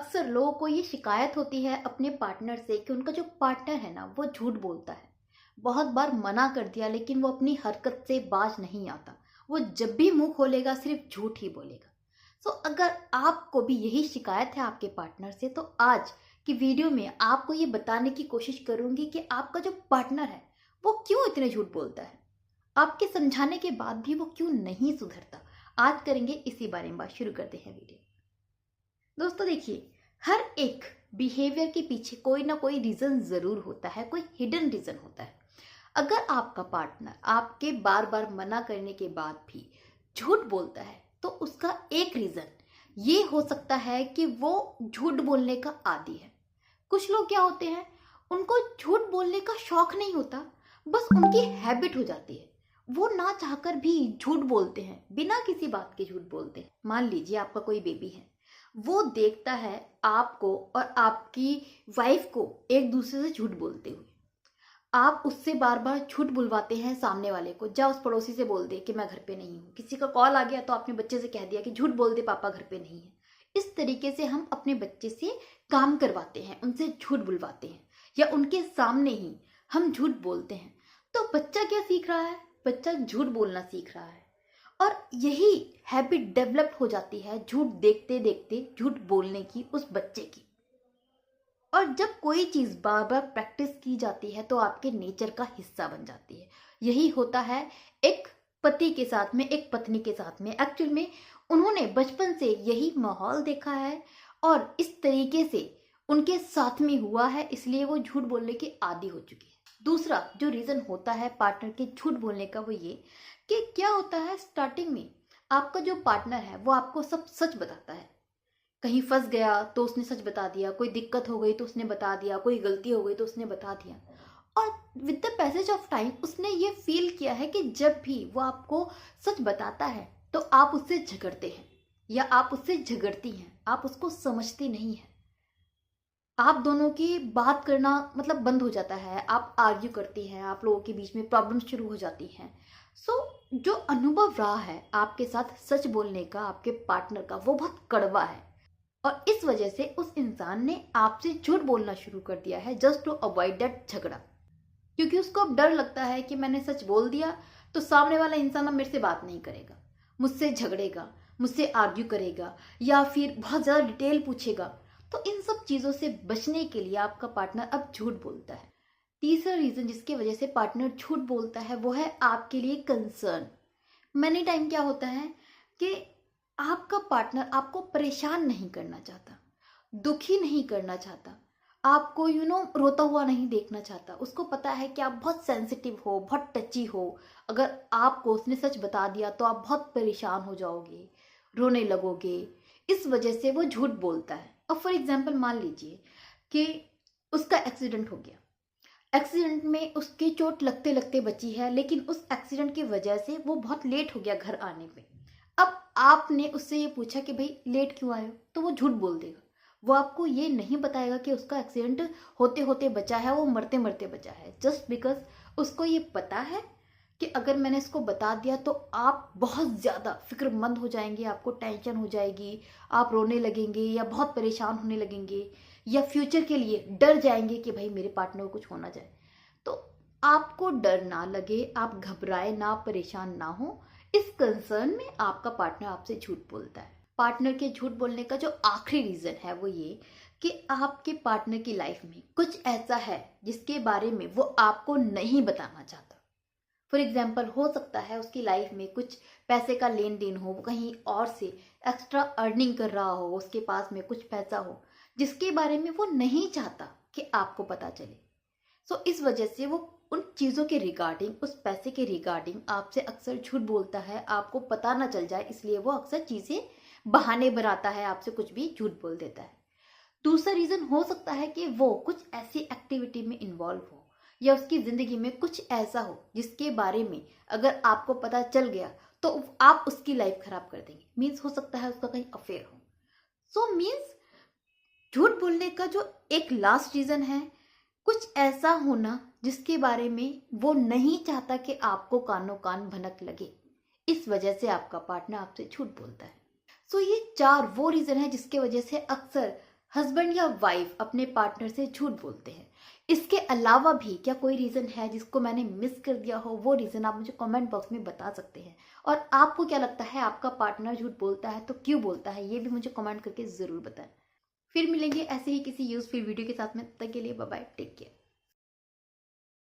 अक्सर लोगों को ये शिकायत होती है अपने पार्टनर से कि उनका जो पार्टनर है ना वो झूठ बोलता है। बहुत बार मना कर दिया लेकिन वो अपनी हरकत से बाज नहीं आता। वो जब भी मुंह खोलेगा सिर्फ झूठ ही बोलेगा। अगर आपको भी यही शिकायत है आपके पार्टनर से तो आज की वीडियो में आपको ये बताने की कोशिश करूंगी कि आपका जो पार्टनर है वो क्यों इतने झूठ बोलता है। आपके समझाने के बाद भी वो क्यों नहीं सुधरता। आज करेंगे इसी बारे में बात। शुरू करते हैं वीडियो। दोस्तों देखिए, हर एक बिहेवियर के पीछे कोई ना कोई रीजन जरूर होता है, कोई हिडन रीजन होता है। अगर आपका पार्टनर आपके बार बार मना करने के बाद भी झूठ बोलता है तो उसका एक रीजन ये हो सकता है कि वो झूठ बोलने का आदी है। कुछ लोग क्या होते हैं, उनको झूठ बोलने का शौक नहीं होता, बस उनकी हैबिट हो जाती है। वो ना चाहकर भी झूठ बोलते हैं, बिना किसी बात के झूठ बोलते हैं। मान लीजिए आपका कोई बेबी है, वो देखता है आपको और आपकी वाइफ को एक दूसरे से झूठ बोलते हुए। आप उससे बार बार झूठ बुलवाते हैं सामने वाले को, जा उस पड़ोसी से बोल दे कि मैं घर पे नहीं हूँ। किसी का कॉल आ गया तो आपने बच्चे से कह दिया कि झूठ बोल दे पापा घर पे नहीं है। इस तरीके से हम अपने बच्चे से काम करवाते हैं, उनसे झूठ बुलवाते हैं या उनके सामने ही हम झूठ बोलते हैं। तो बच्चा क्या सीख रहा है? बच्चा झूठ बोलना सीख रहा है और यही हैबिट डेवलप हो जाती है झूठ देखते देखते झूठ बोलने की उस बच्चे की। और जब कोई चीज बार बार प्रैक्टिस की जाती है तो आपके नेचर का हिस्सा बन जाती है। यही होता है एक पति के साथ में, एक पत्नी के साथ में। एक्चुअल में उन्होंने बचपन से यही माहौल देखा है और इस तरीके से उनके साथ में हुआ है, इसलिए वो झूठ बोलने के आदी हो चुकी है। दूसरा जो रीजन होता है पार्टनर के झूठ बोलने का वो ये कि क्या होता है, स्टार्टिंग में आपका जो पार्टनर है वो आपको सब सच बताता है। कहीं फंस गया तो उसने सच बता दिया, कोई दिक्कत हो गई तो उसने बता दिया, कोई गलती हो गई तो उसने बता दिया। और with the passage of time उसने ये फील किया है कि जब भी वो आपको सच बताता है तो आप उससे झगड़ते हैं या आप उससे झगड़ती हैं, आप उसको समझती नहीं है। आप दोनों की बात करना मतलब बंद हो जाता है, आप आर्ग्यू करती हैं, आप लोगों के बीच में प्रॉब्लम शुरू हो जाती हैं। जो अनुभव रहा है आपके साथ सच बोलने का आपके पार्टनर का वो बहुत कड़वा है और इस वजह से उस इंसान ने आपसे झूठ बोलना शुरू कर दिया है जस्ट टू अवॉइड दैट झगड़ा। क्योंकि उसको अब डर लगता है कि मैंने सच बोल दिया तो सामने वाला इंसान अब मेरे से बात नहीं करेगा, मुझसे झगड़ेगा, मुझसे आर्ग्यू करेगा या फिर बहुत ज़्यादा डिटेल पूछेगा। तो इन सब चीज़ों से बचने के लिए आपका पार्टनर अब झूठ बोलता है। तीसरा रीज़न जिसकी वजह से पार्टनर झूठ बोलता है वो है आपके लिए कंसर्न। मैनी टाइम क्या होता है कि आपका पार्टनर आपको परेशान नहीं करना चाहता, दुखी नहीं करना चाहता, आपको रोता हुआ नहीं देखना चाहता। उसको पता है कि आप बहुत सेंसिटिव हो, बहुत टची हो। अगर आपको उसने सच बता दिया तो आप बहुत परेशान हो जाओगे, रोने लगोगे। इस वजह से वो झूठ बोलता है। और फॉर एग्जाम्पल मान लीजिए कि उसका एक्सीडेंट हो गया, एक्सीडेंट में उसकी चोट लगते लगते बची है, लेकिन उस एक्सीडेंट की वजह से वो बहुत लेट हो गया घर आने पे। अब आपने उससे ये पूछा कि भाई लेट क्यों आए हो, तो वो झूठ बोल देगा। वो आपको ये नहीं बताएगा कि उसका एक्सीडेंट होते होते बचा है, वो मरते मरते बचा है। जस्ट बिकॉज उसको ये पता है कि अगर मैंने इसको बता दिया तो आप बहुत ज़्यादा फिक्रमंद हो जाएंगे, आपको टेंशन हो जाएगी, आप रोने लगेंगे या बहुत परेशान होने लगेंगे या फ्यूचर के लिए डर जाएंगे कि भाई मेरे पार्टनर को कुछ हो ना जाए। तो आपको डर ना लगे, आप घबराए ना, परेशान ना हो, इस कंसर्न में आपका पार्टनर आपसे झूठ बोलता है। पार्टनर के झूठ बोलने का जो आखिरी रीजन है वो ये कि आपके पार्टनर की लाइफ में कुछ ऐसा है जिसके बारे में वो आपको नहीं बताना चाहता। फॉर एग्जाम्पल हो सकता है उसकी लाइफ में कुछ पैसे का लेन देन हो, वो कहीं और से एक्स्ट्रा अर्निंग कर रहा हो, उसके पास में कुछ पैसा हो जिसके बारे में वो नहीं चाहता कि आपको पता चले। इस वजह से वो उन चीज़ों के रिगार्डिंग, उस पैसे के रिगार्डिंग आपसे अक्सर झूठ बोलता है, आपको पता ना चल जाए, इसलिए वो अक्सर चीज़ें बहाने बनाता है, आपसे कुछ भी झूठ बोल देता है। दूसरा रीज़न हो सकता है कि वो कुछ ऐसी एक्टिविटी में इन्वॉल्व हो या उसकी ज़िंदगी में कुछ ऐसा हो जिसके बारे में अगर आपको पता चल गया तो आप उसकी लाइफ खराब कर देंगे। मीन्स हो सकता है उसका कहीं अफेयर हो। मीन्स झूठ बोलने का जो एक लास्ट रीज़न है, कुछ ऐसा होना जिसके बारे में वो नहीं चाहता कि आपको कानों कान भनक लगे। इस वजह से आपका पार्टनर आपसे झूठ बोलता है। ये 4 वो रीज़न है जिसके वजह से अक्सर हस्बैंड या वाइफ अपने पार्टनर से झूठ बोलते हैं। इसके अलावा भी क्या कोई रीज़न है जिसको मैंने मिस कर दिया हो? वो रीज़न आप मुझे कमेंट बॉक्स में बता सकते हैं। और आपको क्या लगता है, आपका पार्टनर झूठ बोलता है तो क्यों बोलता है? ये भी मुझे कमेंट करके ज़रूर बताएं। फिर मिलेंगे ऐसे ही किसी यूज़फुल वीडियो के साथ में। तब तक के लिए बाय बाय, टेक केयर।